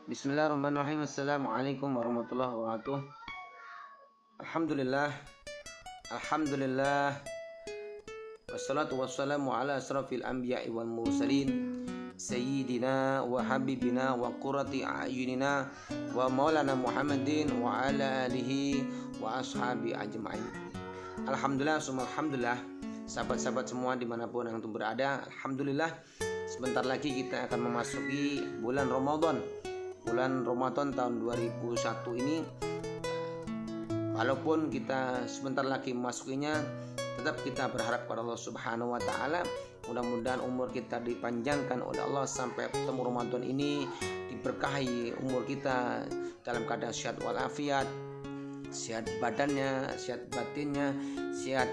Bismillahirrahmanirrahim. Assalamualaikum warahmatullahi wabarakatuh. Alhamdulillah. Alhamdulillah. Wassalatu wassalamu ala asrafil anbiya'i wal mursalin Sayyidina wa habibina wa qurrati a'yunina wa maulana Muhammadin wa ala alihi wa ashabi ajma'in. Alhamdulillah, summa alhamdulillah. Sahabat-sahabat semua dimanapun antum berada, alhamdulillah, sebentar lagi kita akan memasuki bulan Ramadan. Bulan Ramadan tahun 2001 ini, walaupun kita sebentar lagi memasukinya, tetap kita berharap kepada Allah Subhanahu wa taala, mudah-mudahan umur kita dipanjangkan oleh Allah sampai ketemu Ramadan ini, diberkahi umur kita dalam keadaan sehat walafiat, sehat badannya, sehat batinnya, sehat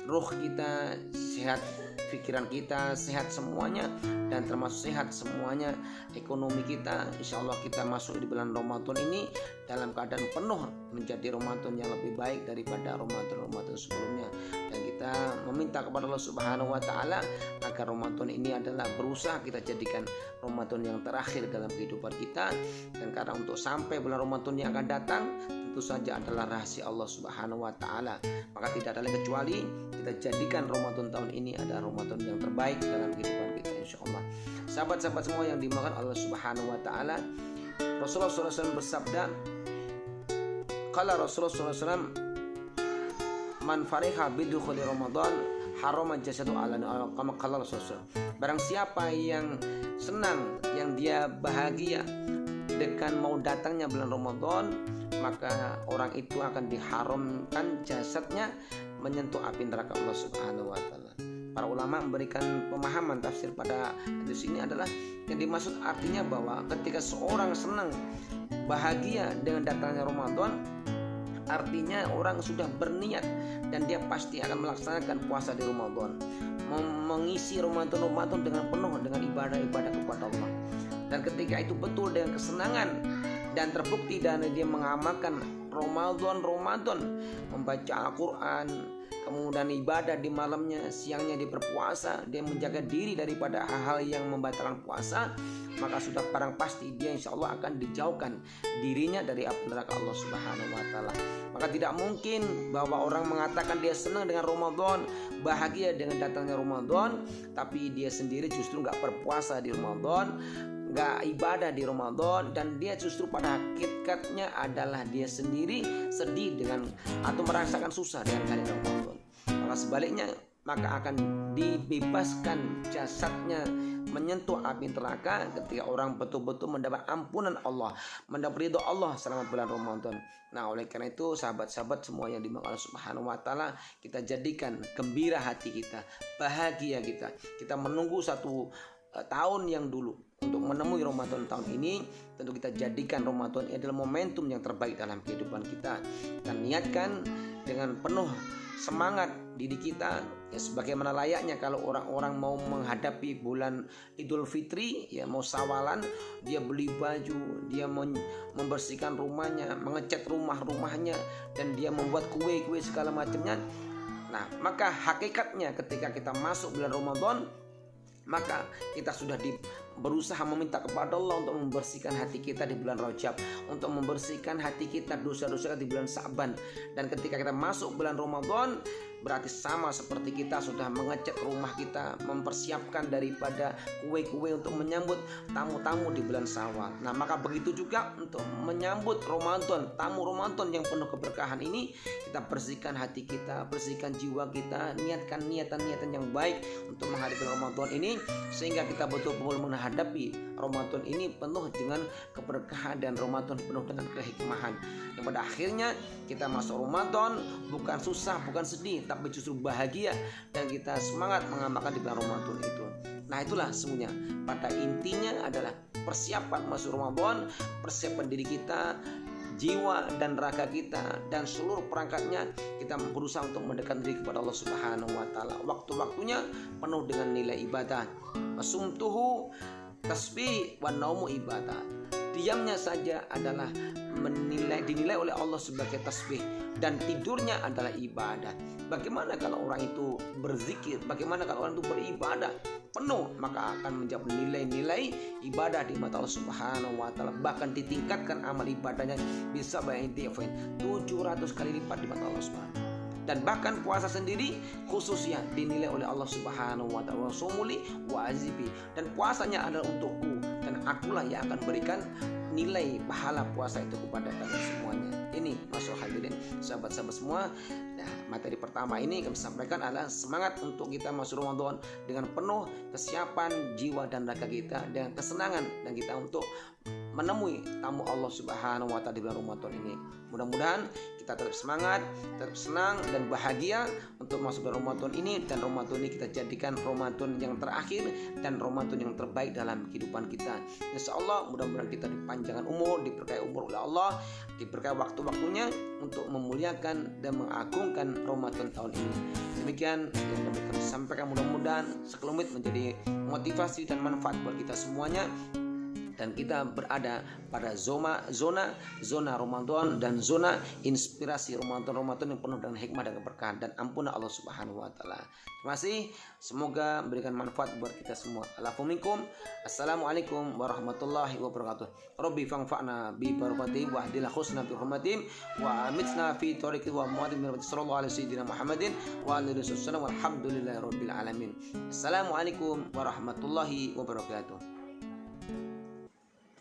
ruh kita, sehat pikiran kita, sehat semuanya, dan termasuk sehat semuanya ekonomi kita. Insya Allah kita masuk di bulan Ramadan ini dalam keadaan penuh menjadi Ramadan yang lebih baik daripada Ramadan sebelumnya, dan kita meminta kepada Allah Subhanahu wa taala agar Ramadan ini adalah berusaha kita jadikan Ramadan yang terakhir dalam kehidupan kita. Dan karena untuk sampai bulan Ramadan yang akan datang tentu saja adalah rahasia Allah Subhanahu wa taala, maka tidak ada lagi kecuali kita jadikan Ramadan tahun ini adalah Ramadan yang terbaik dalam kehidupan kita, insya Allah. Sahabat-sahabat semua yang dimakan Allah Subhanahu wa taala, Rasulullah SAW bersabda, qala Rasulullah SAW, man fariha bidukhuli Ramadan harama jasadu ala kama qala Rasulullah. Barang siapa yang senang, yang dia bahagia dengan mau datangnya bulan Ramadan, maka orang itu akan diharamkan jasadnya menyentuh api neraka Allah Subhanahu wa taala. Para ulama memberikan pemahaman tafsir pada hadis ini adalah yang dimaksud artinya bahwa ketika seorang senang bahagia dengan datangnya Ramadan, artinya orang sudah berniat dan dia pasti akan melaksanakan puasa di Ramadan, mengisi Ramadan dengan penuh dengan ibadah-ibadah kepada Allah. Dan ketika itu betul dengan kesenangan dan terbukti dan dia mengamalkan Ramadan, membaca Al-Quran, kemudian ibadah di malamnya, siangnya dia berpuasa, dia menjaga diri daripada hal-hal yang membatalkan puasa, maka sudah barang pasti dia insya Allah akan dijauhkan dirinya dari api neraka Allah Subhanahu wa taala. Maka tidak mungkin bahwa orang mengatakan dia senang dengan Ramadan, bahagia dengan datangnya Ramadan, tapi dia sendiri justru nggak berpuasa di Ramadan, nggak ibadah di Ramadan, dan dia justru pada hakikatnya adalah dia sendiri sedih dengan atau merasakan susah dengan hari Ramadan. Maka sebaliknya, maka akan dibebaskan jasadnya menyentuh api neraka ketika orang betul-betul mendapat ampunan Allah, mendapat ridho Allah selama bulan Ramadan. Nah, oleh karena itu sahabat-sahabat semua yang dimaksud Allah Subhanahu wa taala, kita jadikan gembira hati kita, bahagia kita. Kita menunggu satu tahun yang dulu untuk menemui Ramadan tahun ini. Tentu kita jadikan Ramadan ini adalah momentum yang terbaik dalam kehidupan kita, dan niatkan dengan penuh semangat diri kita, ya sebagaimana layaknya kalau orang-orang mau menghadapi bulan Idul Fitri, ya mau sawalan, dia beli baju, dia membersihkan rumahnya, mengecat rumahnya, dan dia membuat kue-kue segala macamnya. Nah, maka hakikatnya ketika kita masuk bulan Ramadan, maka kita sudah berusaha meminta kepada Allah untuk membersihkan hati kita di bulan Rajab, untuk membersihkan hati kita dosa-dosa di bulan Sa'ban. Dan ketika kita masuk bulan Ramadan, berarti sama seperti kita sudah mengecat rumah kita, mempersiapkan daripada kue-kue untuk menyambut tamu-tamu di bulan Syawal. Nah, maka begitu juga untuk menyambut Ramadan, tamu Ramadan yang penuh keberkahan ini, kita bersihkan hati kita, bersihkan jiwa kita, niatkan niatan-niatan yang baik untuk menghadapi Ramadan ini, sehingga kita betul-betul menghadapi Ramadan ini penuh dengan keberkahan dan Ramadan penuh dengan kehikmahan. Yang pada akhirnya kita masuk Ramadan bukan susah, bukan sedih, tapi justru bahagia, dan kita semangat mengamalkan di bulan Ramadan itu. Nah, itulah semuanya. Pada intinya adalah persiapan masuk Ramadan, persiapan diri kita, jiwa dan raga kita, dan seluruh perangkatnya kita berusaha untuk mendekatkan diri kepada Allah Subhanahu wa taala. Waktu-waktunya penuh dengan nilai ibadah. Wasumtuhu tasbih wa naumu ibadah. diamnya saja adalah dinilai oleh Allah sebagai tasbih, dan tidurnya adalah ibadah. Bagaimana kalau orang itu berzikir? Bagaimana kalau orang itu beribadah penuh? Maka akan menjawab nilai-nilai ibadah di mata Allah Subhanahu wa taala. Bahkan ditingkatkan amal ibadahnya bisa bayangin 700 kali lipat di mata Allah Subhanahu. Dan bahkan puasa sendiri khususnya dinilai oleh Allah Subhanahu wa taala, sumuli wa azibi, dan puasanya adalah untukku dan akulah yang akan berikan nilai pahala puasa itu kepada kalian semuanya. Ini masyaallah hadirin sahabat-sahabat semua. Nah, materi pertama ini kami sampaikan adalah semangat untuk kita masuk Ramadan dengan penuh kesiapan jiwa dan raga kita, dengan kesenangan dan kita untuk menemui tamu Allah Subhanahu wa taala di bulan Ramadan ini. Mudah-mudahan kita tetap semangat, tetap senang dan bahagia untuk masuk bulan Ramadan ini, dan Ramadan ini kita jadikan Ramadan yang terakhir dan Ramadan yang terbaik dalam kehidupan kita. Insyaallah mudah-mudahan kita dipanjangkan umur, diberkahi umur oleh Allah, diberkahi waktu-waktunya untuk memuliakan dan mengagungkan Ramadan tahun ini. Demikian yang dapat kami sampaikan, mudah-mudahan sekelumit menjadi motivasi dan manfaat buat kita semuanya, dan kita berada pada zona Ramadan dan zona inspirasi Ramadan yang penuh dengan hikmah dan keberkahan dan ampunan Allah Subhanahu wa taala. Terima kasih, semoga memberikan manfaat buat kita semua. Assalamualaikum warahmatullahi wabarakatuh. Rabbi fa'na bi barakatihi wa ahdina husna bi hurmatin wa amitna fi tariqi wa mu'adim bi sallallahu alaihi sayyidina Muhammadin wa alihi wasallam walhamdulillahi rabbil alamin. Assalamualaikum warahmatullahi wabarakatuh.